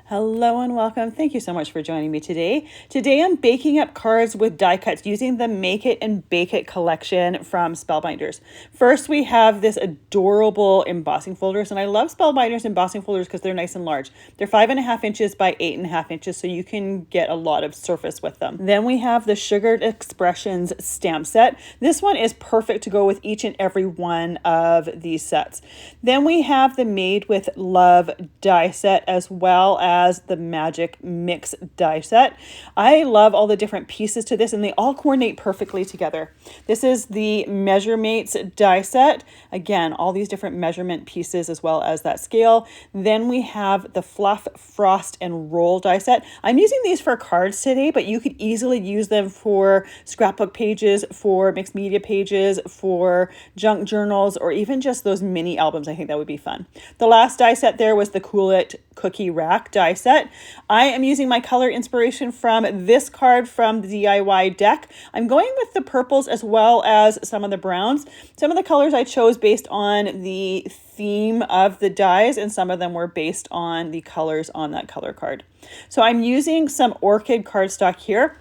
Hello and welcome. Thank you so much for joining me today. Today I'm baking up cards with die cuts using the Make It and Bake It collection from Spellbinders. First, we have this adorable embossing folders, and I love Spellbinders embossing folders because they're nice and large. They're 5.5 inches by 8.5 inches, so you can get a lot of surface with them. Then we have the Sugared Expressions stamp set. This one is perfect to go with each and every one of these sets. Then we have the Made with Love die set, as well as the Magic Mix die set. I love all the different pieces to this, and they all coordinate perfectly together. This is the Measuremates die set. Again, all these different measurement pieces as well as that scale. Then we have the Fluff, Frost, and Roll die set. I'm using these for cards today, but you could easily use them for scrapbook pages, for mixed media pages, for junk journals, or even just those mini albums. I think that would be fun. The last die set there was the Cool It Cookie Rack die set. I am using my color inspiration from this card from the DIY deck. I'm going with the purples as well as some of the browns. Some of the colors I chose based on the theme of the dies, and some of them were based on the colors on that color card. So I'm using some Orchid Cardstock here.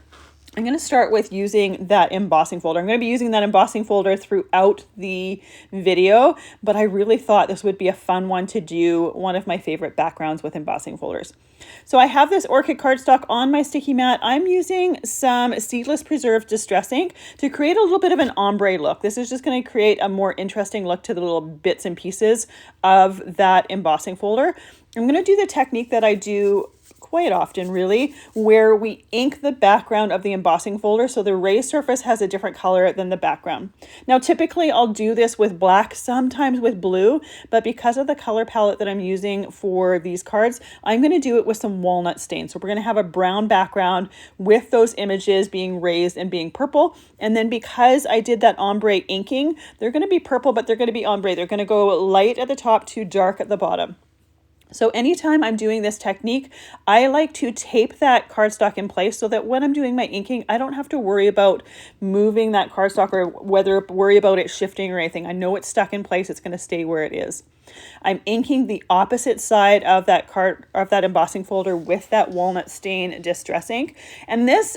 I'm going to start with using that embossing folder. I'm going to be using that embossing folder throughout the video, but I really thought this would be a fun one to do, one of my favorite backgrounds with embossing folders. So I have this Orchid Cardstock on my sticky mat. I'm using some Seedless Preserved Distress ink to create a little bit of an ombre look. This is just going to create a more interesting look to the little bits and pieces of that embossing folder. I'm going to do the technique that I do quite often, really, where we ink the background of the embossing folder so the raised surface has a different color than the background. Now, typically I'll do this with black, sometimes with blue, but because of the color palette that I'm using for these cards, I'm going to do it with some walnut stain. So we're going to have a brown background with those images being raised and being purple. And then because I did that ombre inking, they're going to be purple, but they're going to be ombre. They're going to go light at the top to dark at the bottom. So anytime I'm doing this technique, I like to tape that cardstock in place so that when I'm doing my inking, I don't have to worry about moving that cardstock or worry about it shifting or anything. I know it's stuck in place. It's going to stay where it is. I'm inking the opposite side of that embossing folder with that walnut stain distress ink. And this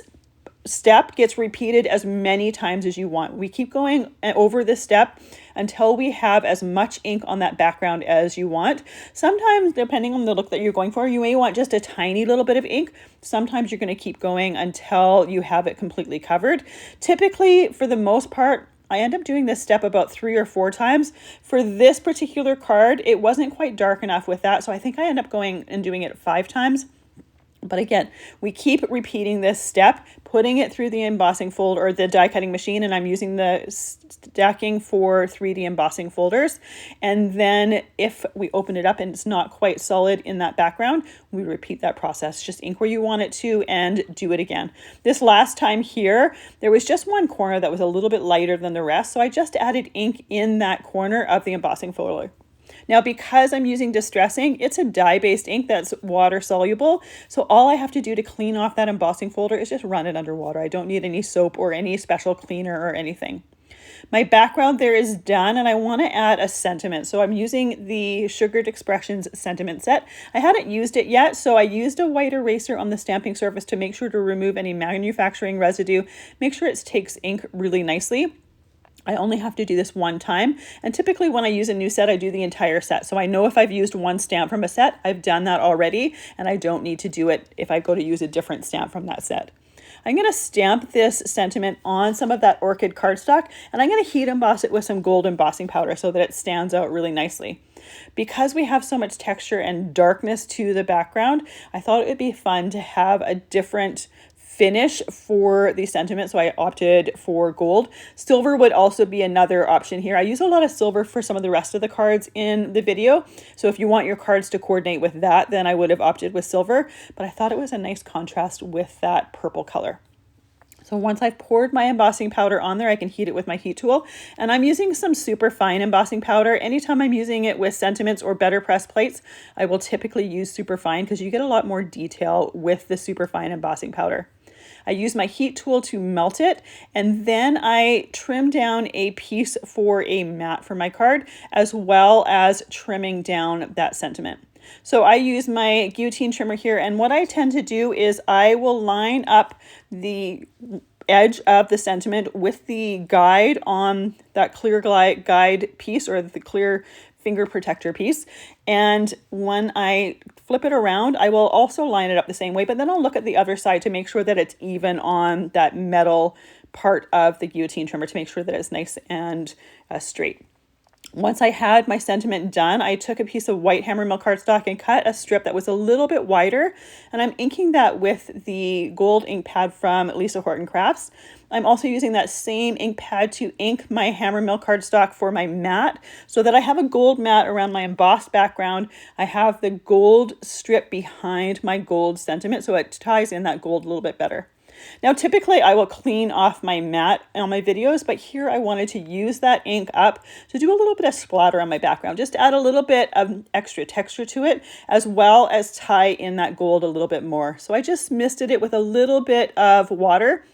step gets repeated as many times as you want. We keep going over this step until we have as much ink on that background as you want. Sometimes, depending on the look that you're going for, you may want just a tiny little bit of ink. Sometimes you're going to keep going until you have it completely covered. Typically, for the most part, I end up doing this step about 3 or 4 times. For this particular card, it wasn't quite dark enough with that, so I think I end up going and doing it 5 times. But again, we keep repeating this step, putting it through the embossing folder or the die cutting machine, and I'm using the stacking for 3D embossing folders. And then if we open it up and it's not quite solid in that background, we repeat that process. Just ink where you want it to and do it again. This last time here, there was just one corner that was a little bit lighter than the rest, so I just added ink in that corner of the embossing folder. Now, because I'm using distressing, it's a dye-based ink that's water soluble. So all I have to do to clean off that embossing folder is just run it under water. I don't need any soap or any special cleaner or anything. My background there is done, and I want to add a sentiment. So I'm using the Sugared Expressions sentiment set. I hadn't used it yet, so I used a white eraser on the stamping surface to make sure to remove any manufacturing residue, make sure it takes ink really nicely. I only have to do this one time, and typically when I use a new set, I do the entire set. So I know if I've used one stamp from a set, I've done that already, and I don't need to do it if I go to use a different stamp from that set. I'm going to stamp this sentiment on some of that Orchid cardstock, and I'm going to heat emboss it with some gold embossing powder so that it stands out really nicely. Because we have so much texture and darkness to the background, I thought it would be fun to have a different finish for the sentiment, so I opted for gold. Silver would also be another option here. I use a lot of silver for some of the rest of the cards in the video, so if you want your cards to coordinate with that, then I would have opted with silver, but I thought it was a nice contrast with that purple color. So once I've poured my embossing powder on there, I can heat it with my heat tool, and I'm using some super fine embossing powder. Anytime I'm using it with sentiments or better press plates, I will typically use super fine because you get a lot more detail with the super fine embossing powder. I use my heat tool to melt it, and then I trim down a piece for a mat for my card, as well as trimming down that sentiment. So I use my guillotine trimmer here, and what I tend to do is I will line up the edge of the sentiment with the guide on that clear guide piece, or the clear finger protector piece. And when I flip it around, I will also line it up the same way, but then I'll look at the other side to make sure that it's even on that metal part of the guillotine trimmer to make sure that it's nice and straight. Once I had my sentiment done, I took a piece of white Hammermill cardstock and cut a strip that was a little bit wider, and I'm inking that with the gold ink pad from Lisa Horton Crafts. I'm also using that same ink pad to ink my Hammermill cardstock for my mat, so that I have a gold mat around my embossed background. I have the gold strip behind my gold sentiment, so it ties in that gold a little bit better. Now, typically I will clean off my mat on my videos, but here I wanted to use that ink up to do a little bit of splatter on my background, just to add a little bit of extra texture to it, as well as tie in that gold a little bit more. So I just misted it with a little bit of water,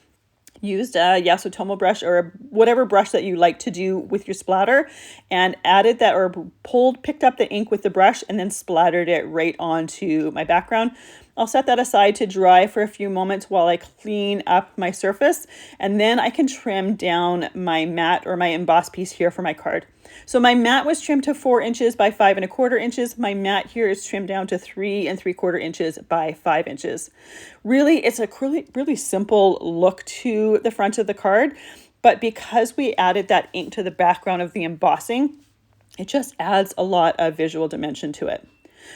used a Yasutomo brush or whatever brush that you like to do with your splatter, and added that, or picked up the ink with the brush and then splattered it right onto my background. I'll set that aside to dry for a few moments while I clean up my surface, and then I can trim down my mat or my embossed piece here for my card. So my mat was trimmed to 4 inches by 5 1/4 inches. My mat here is trimmed down to 3 3/4 inches by 5 inches. Really, it's a really simple look to the front of the card, but because we added that ink to the background of the embossing, it just adds a lot of visual dimension to it.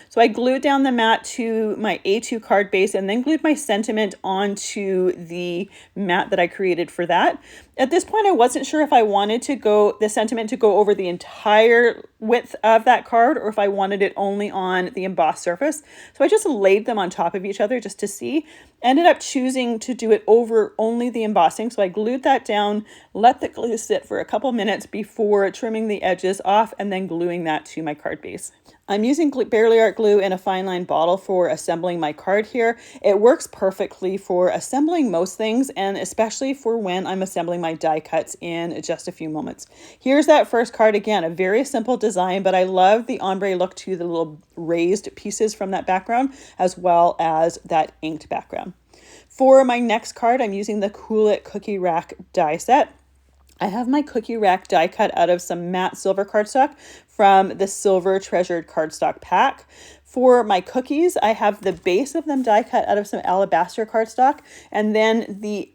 So I glued down the mat to my A2 card base and then glued my sentiment onto the mat that I created for that. At this point, I wasn't sure if I wanted the sentiment to go over the entire width of that card, or if I wanted it only on the embossed surface. So I just laid them on top of each other just to see. Ended up choosing to do it over only the embossing. So I glued that down, let the glue sit for a couple minutes before trimming the edges off and then gluing that to my card base. I'm using Barely Art glue in a fine line bottle for assembling my card here. It works perfectly for assembling most things, and especially for when I'm assembling my die cuts in just a few moments. Here's that first card again, a very simple design, but I love the ombre look to the little raised pieces from that background, as well as that inked background. For my next card, I'm using the Cool It Cookie Rack die set. I have my cookie rack die cut out of some matte silver cardstock from the Silver Treasured Cardstock pack. For my cookies, I have the base of them die cut out of some Alabaster Cardstock, and then the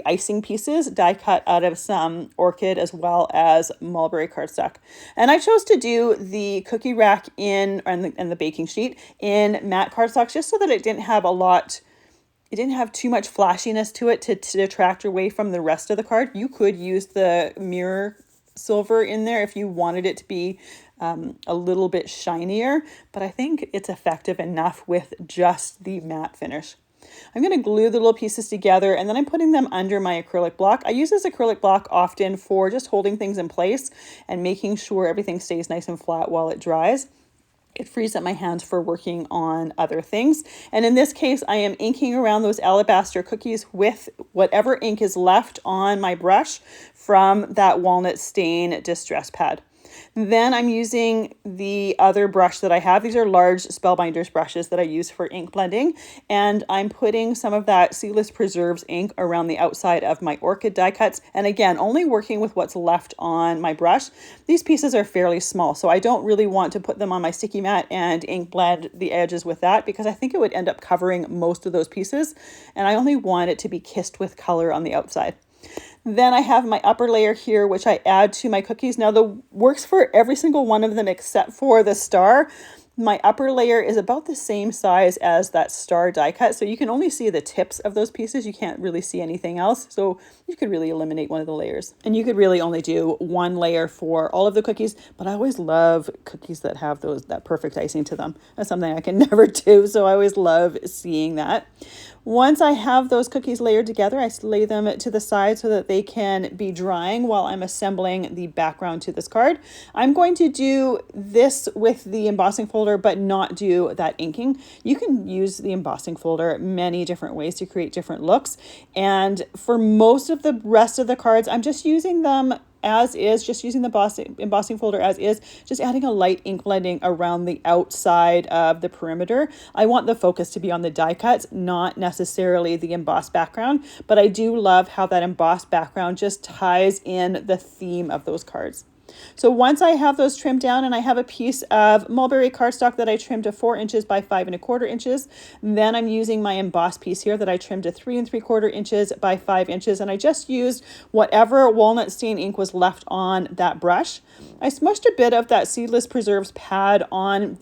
icing pieces, die cut out of some Orchid as well as Mulberry Cardstock. And I chose to do the cookie rack and the baking sheet in matte cardstock just so that it didn't have too much flashiness to it to detract away from the rest of the card. You could use the mirror silver in there if you wanted it to be a little bit shinier, but I think it's effective enough with just the matte finish. I'm going to glue the little pieces together, and then I'm putting them under my acrylic block. I use this acrylic block often for just holding things in place and making sure everything stays nice and flat while it dries. It frees up my hands for working on other things. And in this case, I am inking around those alabaster cookies with whatever ink is left on my brush from that walnut stain distress pad. Then I'm using the other brush that I have. These are large Spellbinders brushes that I use for ink blending. And I'm putting some of that Seedless Preserves ink around the outside of my Orchid die cuts. And again, only working with what's left on my brush. These pieces are fairly small, so I don't really want to put them on my sticky mat and ink blend the edges with that, because I think it would end up covering most of those pieces. And I only want it to be kissed with color on the outside. Then I have my upper layer here, which I add to my cookies. Now, the works for every single one of them except for the star. My upper layer is about the same size as that star die cut, so you can only see the tips of those pieces. You can't really see anything else, so you could really eliminate one of the layers. And you could really only do one layer for all of the cookies, but I always love cookies that have that perfect icing to them. That's something I can never do, so I always love seeing that. Once I have those cookies layered together, I lay them to the side so that they can be drying while I'm assembling the background to this card. I'm going to do this with the embossing folder, but not do that inking. You can use the embossing folder many different ways to create different looks. And for most of the rest of the cards, I'm just using them as is, just using the embossing folder as is, just adding a light ink blending around the outside of the perimeter. I want the focus to be on the die cuts, not necessarily the embossed background, but I do love how that embossed background just ties in the theme of those cards. So once I have those trimmed down, and I have a piece of Mulberry Cardstock that I trimmed to 4 inches by 5 1/4 inches, then I'm using my embossed piece here that I trimmed to 3 3/4 inches by 5 inches, and I just used whatever walnut stain ink was left on that brush. I smushed a bit of that Seedless Preserves pad on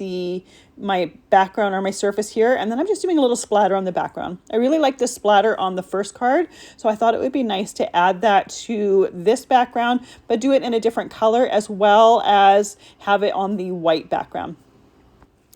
my background or my surface here, and then I'm just doing a little splatter on the background. I really like the splatter on the first card, so I thought it would be nice to add that to this background, but do it in a different color as well as have it on the white background.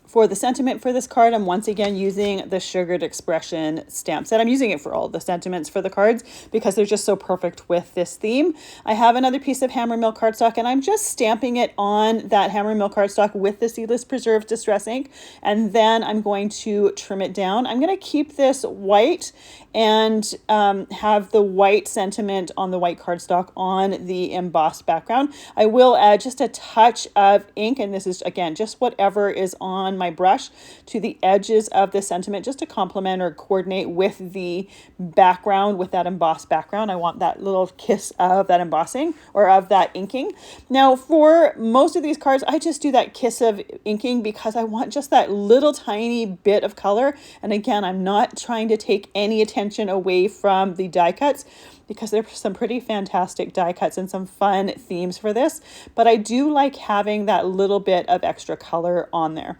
For the sentiment for this card, I'm once again using the Sugared Expression stamp set. I'm using it for all the sentiments for the cards because they're just so perfect with this theme. I have another piece of Hammermill Cardstock, and I'm just stamping it on that Hammermill Cardstock with the Seedless Preserves Distress ink, and then I'm going to trim it down. I'm going to keep this white and have the white sentiment on the white cardstock on the embossed background. I will add just a touch of ink, and this is again just whatever is on my brush, to the edges of the sentiment, just to complement or coordinate with the background, with that embossed background. I want that little kiss of that embossing or of that inking. Now for most of these cards, I just do that kiss of inking because I want just that little tiny bit of color. And again, I'm not trying to take any attention away from the die cuts, because there's some pretty fantastic die cuts and some fun themes for this, but I do like having that little bit of extra color on there.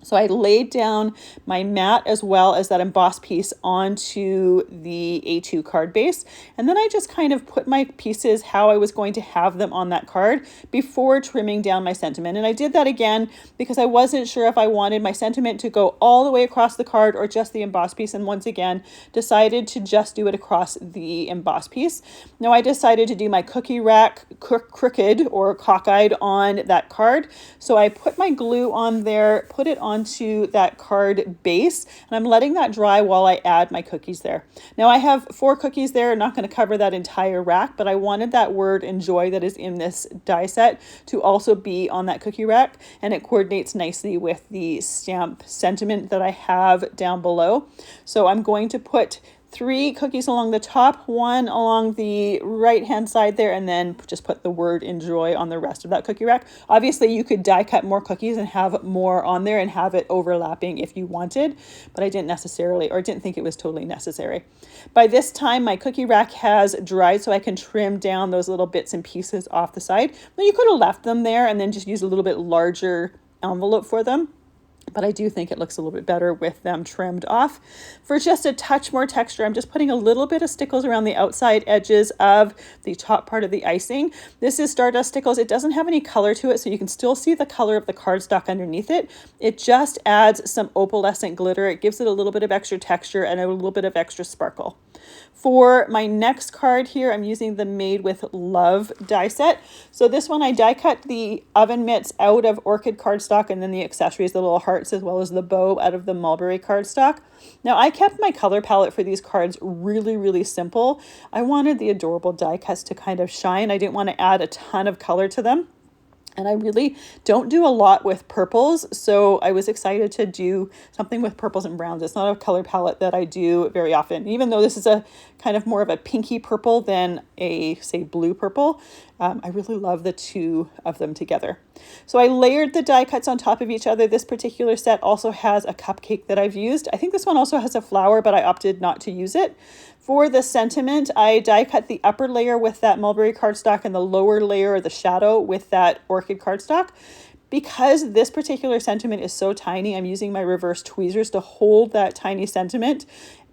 So I laid down my mat as well as that embossed piece onto the A2 card base. And then I just kind of put my pieces how I was going to have them on that card before trimming down my sentiment. And I did that again because I wasn't sure if I wanted my sentiment to go all the way across the card or just the embossed piece. And once again, decided to just do it across the embossed piece. Now I decided to do my cookie rack crooked or cockeyed on that card. So I put my glue on there, put it onto that card base, and I'm letting that dry while I add my cookies there. Now I have 4 cookies there. I'm not going to cover that entire rack, but I wanted that word enjoy that is in this die set to also be on that cookie rack, and it coordinates nicely with the stamp sentiment that I have down below. So I'm going to put 3 cookies along the top, 1 along the right hand side there, and then just put the word enjoy on the rest of that cookie rack. Obviously you could die cut more cookies and have more on there and have it overlapping if you wanted, but I didn't necessarily, or didn't think it was totally necessary. By this time my cookie rack has dried, so I can trim down those little bits and pieces off the side. Now you could have left them there and then just use a little bit larger envelope for them, but I do think it looks a little bit better with them trimmed off. For just a touch more texture, I'm just putting a little bit of stickles around the outside edges of the top part of the icing. This is Stardust Stickles. It doesn't have any color to it, so you can still see the color of the cardstock underneath it. It just adds some opalescent glitter. It gives it a little bit of extra texture and a little bit of extra sparkle. For my next card here, I'm using the Made with Love die set. So this one I die cut the oven mitts out of Orchid Cardstock, and then the accessories, the little hearts as well as the bow, out of the Mulberry Cardstock. Now I kept my color palette for these cards really, really simple. I wanted the adorable die cuts to kind of shine. I didn't want to add a ton of color to them. And I really don't do a lot with purples, so I was excited to do something with purples and browns. It's not a color palette that I do very often, even though this is a kind of more of a pinky purple than a, say, blue purple. I really love the two of them together. So I layered the die cuts on top of each other. This particular set also has a cupcake that I've used. I think this one also has a flower, but I opted not to use it. For the sentiment, I die cut the upper layer with that Mulberry Cardstock and the lower layer, or the shadow, with that Orchid Cardstock. Because this particular sentiment is so tiny, I'm using my reverse tweezers to hold that tiny sentiment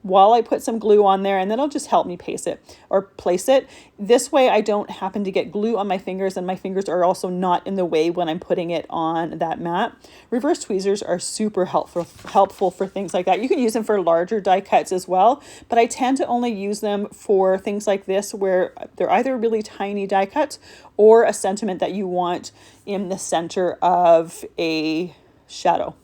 while I put some glue on there, and then it'll just help me paste it or place it. This way I don't happen to get glue on my fingers, and my fingers are also not in the way when I'm putting it on that mat. Reverse tweezers are super helpful for things like that. You can use them for larger die cuts as well, but I tend to only use them for things like this where they're either really tiny die cuts or a sentiment that you want in the center of a shadow.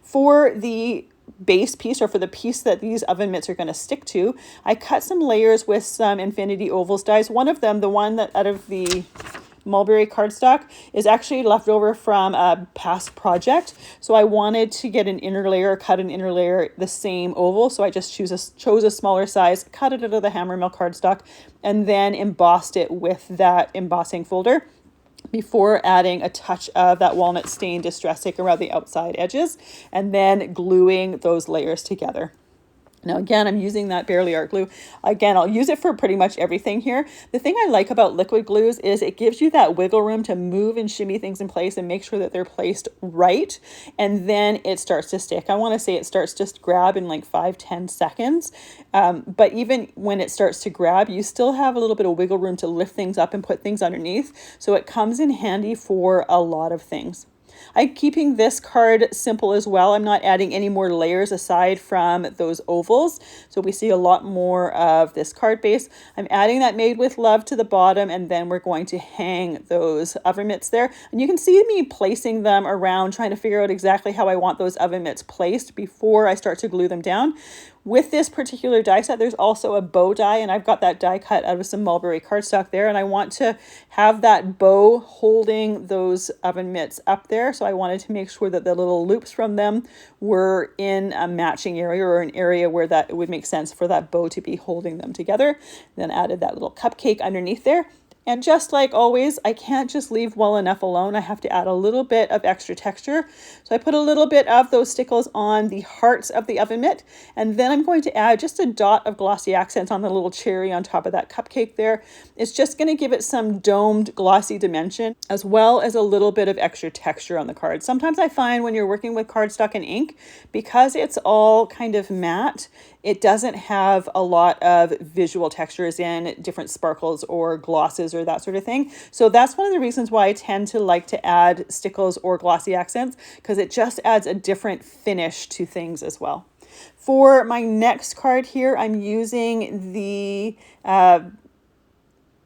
For the base piece, or for the piece that these oven mitts are going to stick to, I cut some layers with some Infinity Ovals dies. One of them, the one that out of the Mulberry Cardstock, is actually left over from a past project. So I wanted to get an inner layer, cut an inner layer the same oval. So I just chose a smaller size, cut it out of the Hammermill Cardstock, and then embossed it with that embossing folder before adding a touch of that walnut stain distress ink around the outside edges, and then gluing those layers together. Now, again, I'm using that Barely Art glue. Again, I'll use it for pretty much everything here. The thing I like about liquid glues is it gives you that wiggle room to move and shimmy things in place and make sure that they're placed right. And then it starts to stick. I want to say it starts to grab in like 5-10 seconds. But even when it starts to grab, you still have a little bit of wiggle room to lift things up and put things underneath. So it comes in handy for a lot of things. I'm keeping this card simple as well. I'm not adding any more layers aside from those ovals. So we see a lot more of this card base. I'm adding that Made with Love to the bottom, and then we're going to hang those oven mitts there. And you can see me placing them around, trying to figure out exactly how I want those oven mitts placed before I start to glue them down. With this particular die set, there's also a bow die, and I've got that die cut out of some Mulberry Cardstock there, and I want to have that bow holding those oven mitts up there. So I wanted to make sure that the little loops from them were in a matching area, or an area where that it would make sense for that bow to be holding them together. Then added that little cupcake underneath there. And just like always, I can't just leave well enough alone. I have to add a little bit of extra texture. So I put a little bit of those stickles on the hearts of the oven mitt, and then I'm going to add just a dot of glossy accents on the little cherry on top of that cupcake there. It's just going to give it some domed glossy dimension, as well as a little bit of extra texture on the card. Sometimes I find when you're working with cardstock and ink, because it's all kind of matte, it doesn't have a lot of visual textures in different sparkles or glosses or that sort of thing. So that's one of the reasons why I tend to like to add stickles or glossy accents, because it just adds a different finish to things as well. For my next card here, I'm using the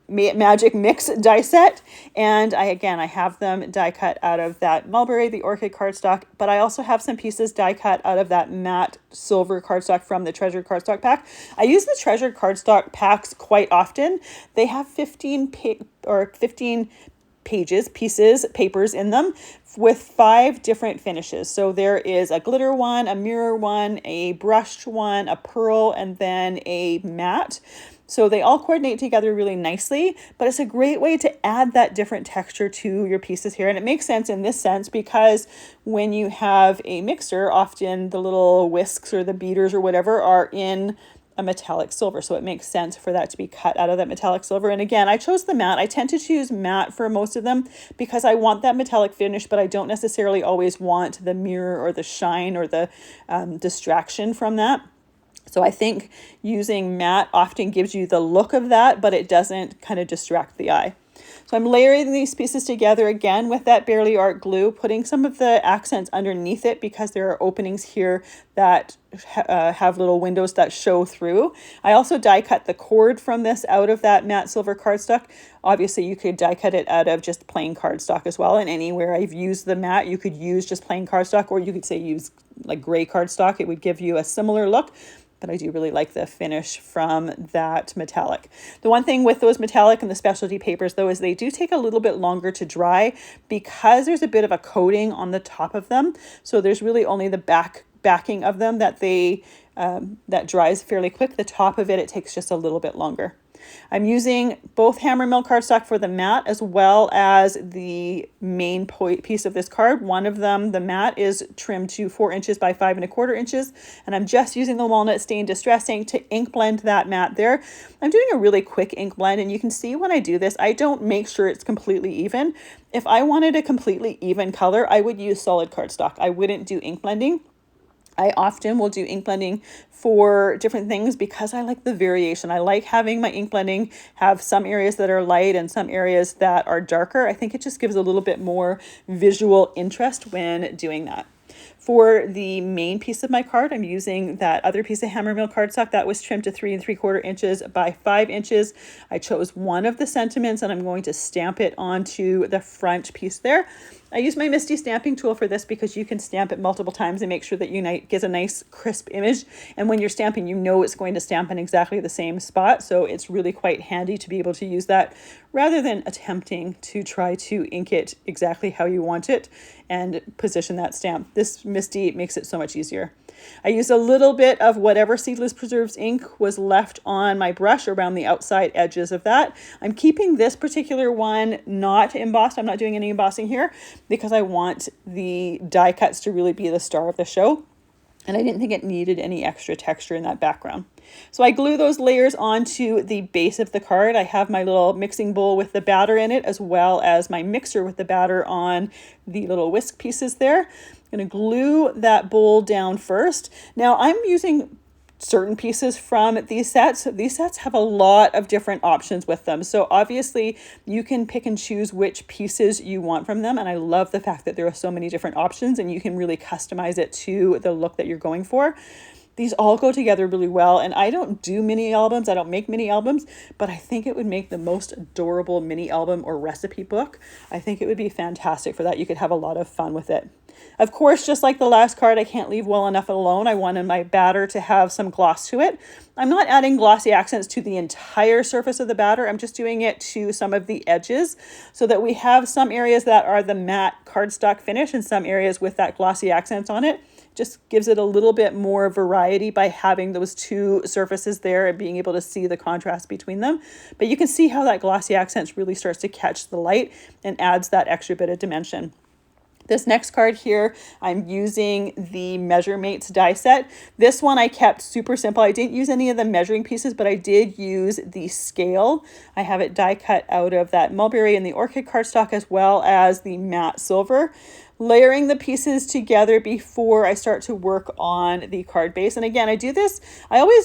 Magic Mix die set, and I have them die cut out of that Mulberry, the Orchid Cardstock, but I also have some pieces die cut out of that matte silver cardstock from the Treasured Cardstock pack. I use the Treasured Cardstock packs quite often. They have 15 papers in them with 5 different finishes. So there is a glitter one, a mirror one, a brushed one, a pearl, and then a matte. So they all coordinate together really nicely, but it's a great way to add that different texture to your pieces here. And it makes sense in this sense because when you have a mixer, often the little whisks or the beaters or whatever are in a metallic silver. So it makes sense for that to be cut out of that metallic silver. And again, I chose the matte. I tend to choose matte for most of them because I want that metallic finish, but I don't necessarily always want the mirror or the shine or the distraction from that. So I think using matte often gives you the look of that, but it doesn't kind of distract the eye. So I'm layering these pieces together again with that Barely Art glue, putting some of the accents underneath it because there are openings here that have little windows that show through. I also die cut the cord from this out of that matte silver cardstock. Obviously you could die cut it out of just plain cardstock as well, and anywhere I've used the matte you could use just plain cardstock, or you could say use like gray cardstock. It would give you a similar look. But I do really like the finish from that metallic. The one thing with those metallic and the specialty papers though is they do take a little bit longer to dry because there's a bit of a coating on the top of them. So there's really only the backing of them that that dries fairly quick. The top of it takes just a little bit longer. I'm using both Hammermill cardstock for the matte as well as the main piece of this card. One of them, the matte, is trimmed to 4 inches by 5 1/4 inches, and I'm just using the Walnut Stain Distress Ink to ink blend that matte there. I'm doing a really quick ink blend, and you can see when I do this, I don't make sure it's completely even. If I wanted a completely even color, I would use solid cardstock. I wouldn't do ink blending. I often will do ink blending for different things because I like the variation. I like having my ink blending have some areas that are light and some areas that are darker. I think it just gives a little bit more visual interest when doing that. For the main piece of my card, I'm using that other piece of Hammermill cardstock that was trimmed to 3 3/4 inches by 5 inches. I chose one of the sentiments and I'm going to stamp it onto the front piece there. I use my Misty stamping tool for this because you can stamp it multiple times and make sure that you get a nice crisp image. And when you're stamping, you know it's going to stamp in exactly the same spot. So it's really quite handy to be able to use that rather than attempting to try to ink it exactly how you want it and position that stamp. This Misty makes it so much easier. I use a little bit of whatever Seedless Preserves ink was left on my brush around the outside edges of that. I'm keeping this particular one not embossed. I'm not doing any embossing here because I want the die cuts to really be the star of the show. And I didn't think it needed any extra texture in that background. So I glue those layers onto the base of the card. I have my little mixing bowl with the batter in it, as well as my mixer with the batter on the little whisk pieces there. I'm going to glue that bowl down first. Now I'm using certain pieces from these sets. These sets have a lot of different options with them. So obviously you can pick and choose which pieces you want from them. And I love the fact that there are so many different options and you can really customize it to the look that you're going for. These all go together really well. And I don't do mini albums. I don't make mini albums, but I think it would make the most adorable mini album or recipe book. I think it would be fantastic for that. You could have a lot of fun with it. Of course, just like the last card, I can't leave well enough alone. I wanted my batter to have some gloss to it. I'm not adding glossy accents to the entire surface of the batter. I'm just doing it to some of the edges so that we have some areas that are the matte cardstock finish and some areas with that glossy accents on it. Just gives it a little bit more variety by having those two surfaces there and being able to see the contrast between them. But you can see how that glossy accents really starts to catch the light and adds that extra bit of dimension. This next card here, I'm using the Measure Mates die set. This one I kept super simple. I didn't use any of the measuring pieces, but I did use the scale. I have it die cut out of that Mulberry and the Orchid Cardstock, as well as the matte silver. Layering the pieces together before I start to work on the card base. And again, I do this,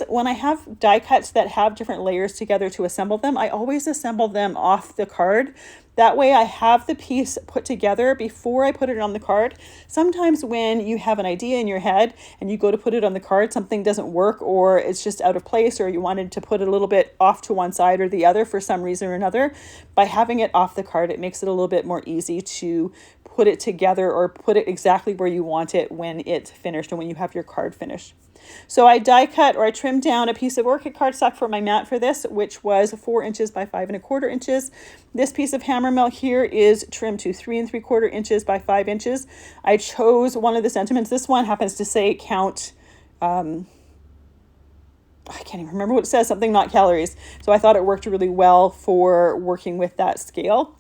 when I have die cuts that have different layers together to assemble them, I always assemble them off the card. That way I have the piece put together before I put it on the card. Sometimes when you have an idea in your head and you go to put it on the card, something doesn't work or it's just out of place, or you wanted to put it a little bit off to one side or the other for some reason or another. By having it off the card, it makes it a little bit more easy to put it together or put it exactly where you want it when it's finished and when you have your card finished. So I die cut, or I trimmed down a piece of Orchid cardstock for my mat for this, which was 4 inches by 5 1/4 inches. This piece of Hammermill here is trimmed to 3 3/4 inches by 5 inches. I chose one of the sentiments. This one happens to say count, I can't even remember what it says, something not calories. So I thought it worked really well for working with that scale.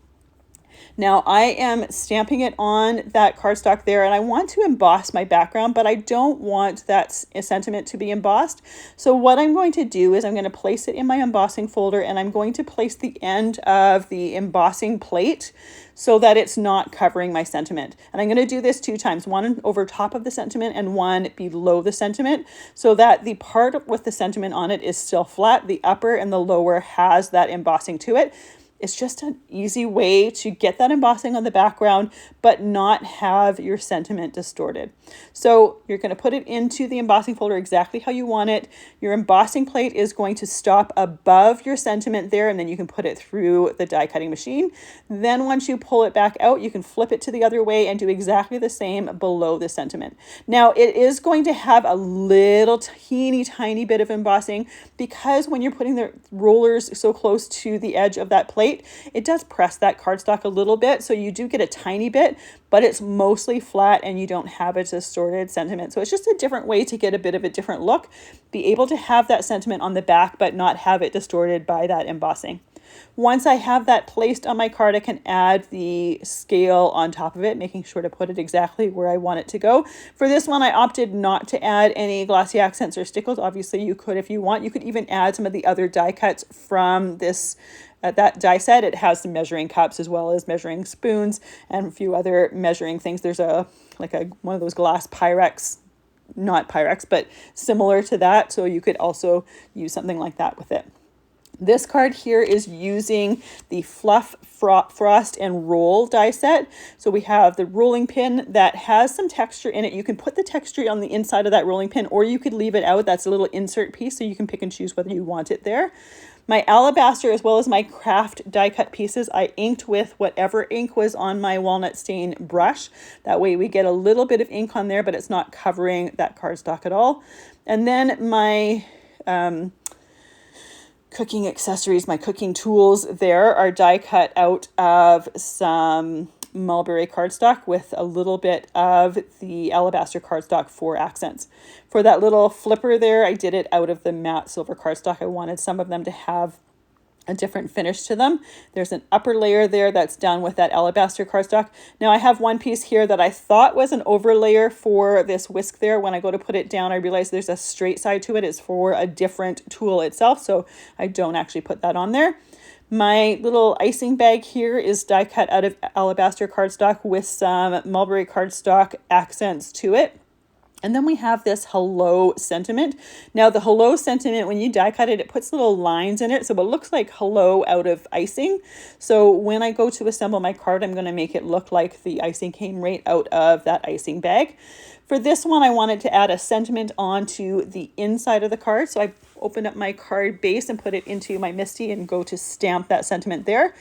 Now I am stamping it on that cardstock there, and I want to emboss my background, but I don't want that sentiment to be embossed. So what I'm going to do is I'm going to place it in my embossing folder, and I'm going to place the end of the embossing plate so that it's not covering my sentiment. And I'm going to do this 2 times, one over top of the sentiment and one below the sentiment, so that the part with the sentiment on it is still flat. The upper and the lower has that embossing to it. It's just an easy way to get that embossing on the background, but not have your sentiment distorted. So you're going to put it into the embossing folder exactly how you want it. Your embossing plate is going to stop above your sentiment there, and then you can put it through the die cutting machine. Then once you pull it back out, you can flip it to the other way and do exactly the same below the sentiment. Now it is going to have a little teeny tiny bit of embossing because when you're putting the rollers so close to the edge of that plate, it does press that cardstock a little bit, so you do get a tiny bit, but it's mostly flat and you don't have a distorted sentiment. So it's just a different way to get a bit of a different look, be able to have that sentiment on the back but not have it distorted by that embossing. Once I have that placed on my card, I can add the scale on top of it, making sure to put it exactly where I want it to go. For this one, I opted not to add any glossy accents or stickles. Obviously, you could if you want. You could even add some of the other die cuts from this that die set. It has some measuring cups as well as measuring spoons and a few other measuring things. There's one of those glass Pyrex, not Pyrex, but similar to that. So you could also use something like that with it. This card here is using the Fluff, Frost, and Roll die set. So we have the rolling pin that has some texture in it. You can put the texture on the inside of that rolling pin, or you could leave it out. That's a little insert piece, so you can pick and choose whether you want it there. My alabaster as well as my craft die cut pieces, I inked with whatever ink was on my walnut stain brush. That way we get a little bit of ink on there, but it's not covering that cardstock at all. And then my cooking accessories, my cooking tools there are die cut out of some Mulberry Cardstock with a little bit of the Alabaster Cardstock for accents. For that little flipper there, I did it out of the matte silver cardstock. I wanted some of them to have a different finish to them. There's an upper layer there that's done with that Alabaster Cardstock. Now I have one piece here that I thought was an overlayer for this whisk there. When I go to put it down, I realize there's a straight side to it. It's for a different tool itself, so I don't actually put that on there. My little icing bag here is die cut out of Alabaster Cardstock with some Mulberry Cardstock accents to it. And then we have this hello sentiment. Now the hello sentiment, when you die cut it, it puts little lines in it. So it looks like hello out of icing. So when I go to assemble my card, I'm going to make it look like the icing came right out of that icing bag. For this one, I wanted to add a sentiment onto the inside of the card. So I opened up my card base and put it into my MISTI and go to stamp that sentiment there.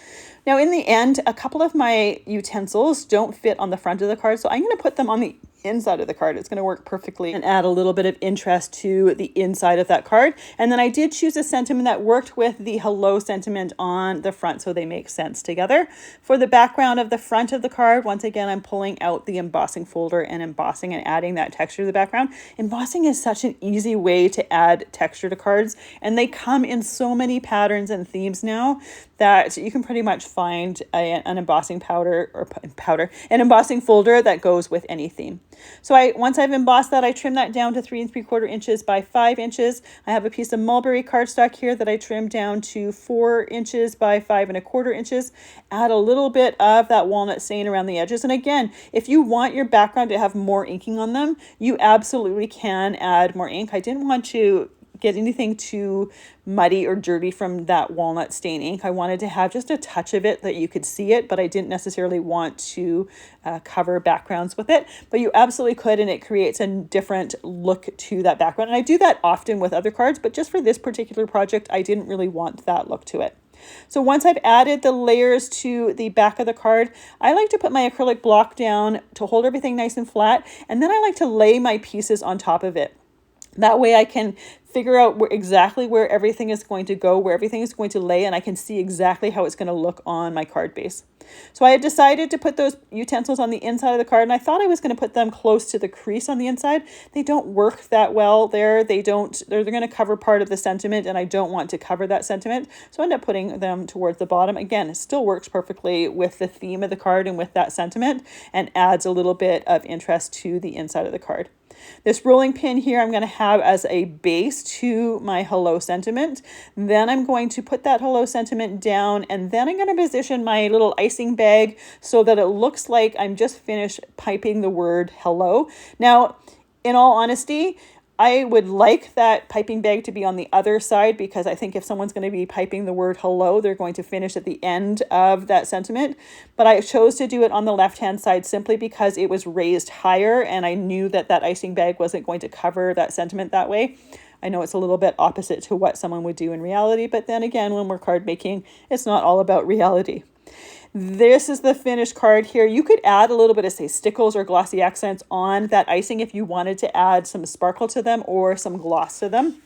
Now in the end, a couple of my utensils don't fit on the front of the card. So I'm going to put them on the inside of the card. It's going to work perfectly and add a little bit of interest to the inside of that card. And then I did choose a sentiment that worked with the hello sentiment on the front, so they make sense together. For the background of the front of the card, once again, I'm pulling out the embossing folder and embossing and adding that texture to the background. Embossing is such an easy way to add texture to cards, and they come in so many patterns and themes now that you can pretty much find an embossing an embossing folder that goes with any theme. So once I've embossed that, I trim that down to 3 3/4 inches by 5 inches. I have a piece of Mulberry cardstock here that I trimmed down to 4 inches by 5 1/4 inches. Add a little bit of that walnut stain around the edges. And again, if you want your background to have more inking on them, you absolutely can add more ink. I didn't want to get anything too muddy or dirty from that walnut stain ink. I wanted to have just a touch of it that you could see it, but I didn't necessarily want to cover backgrounds with it. But you absolutely could, and it creates a different look to that background. And I do that often with other cards, but just for this particular project, I didn't really want that look to it. So once I've added the layers to the back of the card, I like to put my acrylic block down to hold everything nice and flat, and then I like to lay my pieces on top of it. That way I can figure out exactly where everything is going to go, where everything is going to lay, and I can see exactly how it's going to look on my card base. So I had decided to put those utensils on the inside of the card, and I thought I was going to put them close to the crease on the inside. They don't work that well there. They're going to cover part of the sentiment, and I don't want to cover that sentiment. So I end up putting them towards the bottom. Again, it still works perfectly with the theme of the card and with that sentiment, and adds a little bit of interest to the inside of the card. This rolling pin here I'm going to have as a base to my hello sentiment. Then I'm going to put that hello sentiment down, and then I'm going to position my little icing bag so that it looks like I'm just finished piping the word hello. Now, in all honesty, I would like that piping bag to be on the other side, because I think if someone's going to be piping the word hello, they're going to finish at the end of that sentiment. But I chose to do it on the left-hand side simply because it was raised higher, and I knew that that icing bag wasn't going to cover that sentiment that way. I know it's a little bit opposite to what someone would do in reality, but then again, when we're card making, it's not all about reality. This is the finished card here. You could add a little bit of, say, stickles or glossy accents on that icing if you wanted to add some sparkle to them or some gloss to them.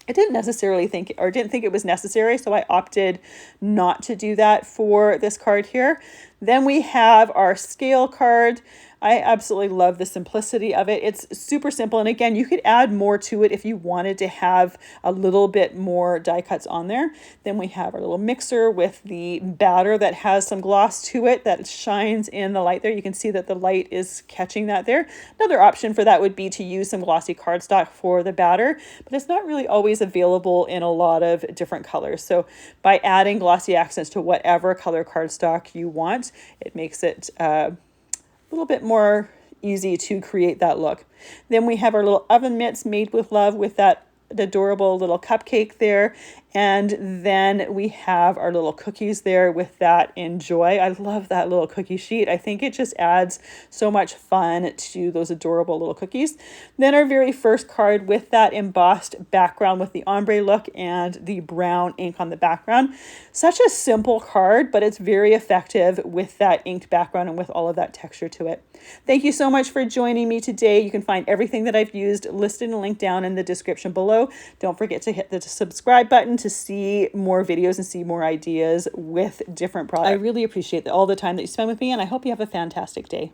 I didn't think it was necessary, so I opted not to do that for this card here. Then we have our scale card. I absolutely love the simplicity of it. It's super simple. And again, you could add more to it if you wanted to have a little bit more die cuts on there. Then we have our little mixer with the batter that has some gloss to it that shines in the light there. You can see that the light is catching that there. Another option for that would be to use some glossy cardstock for the batter, but it's not really always available in a lot of different colors. So by adding glossy accents to whatever color cardstock you want, it makes it a little bit more easy to create that look. Then we have our little oven mitts made with love with that adorable little cupcake there. And then we have our little cookies there with that Enjoy. I love that little cookie sheet. I think it just adds so much fun to those adorable little cookies. Then our very first card with that embossed background with the ombre look and the brown ink on the background. Such a simple card, but it's very effective with that inked background and with all of that texture to it. Thank you so much for joining me today. You can find everything that I've used listed and linked down in the description below. Don't forget to hit the subscribe button to see more videos and see more ideas with different products. I really appreciate all the time that you spend with me, and I hope you have a fantastic day.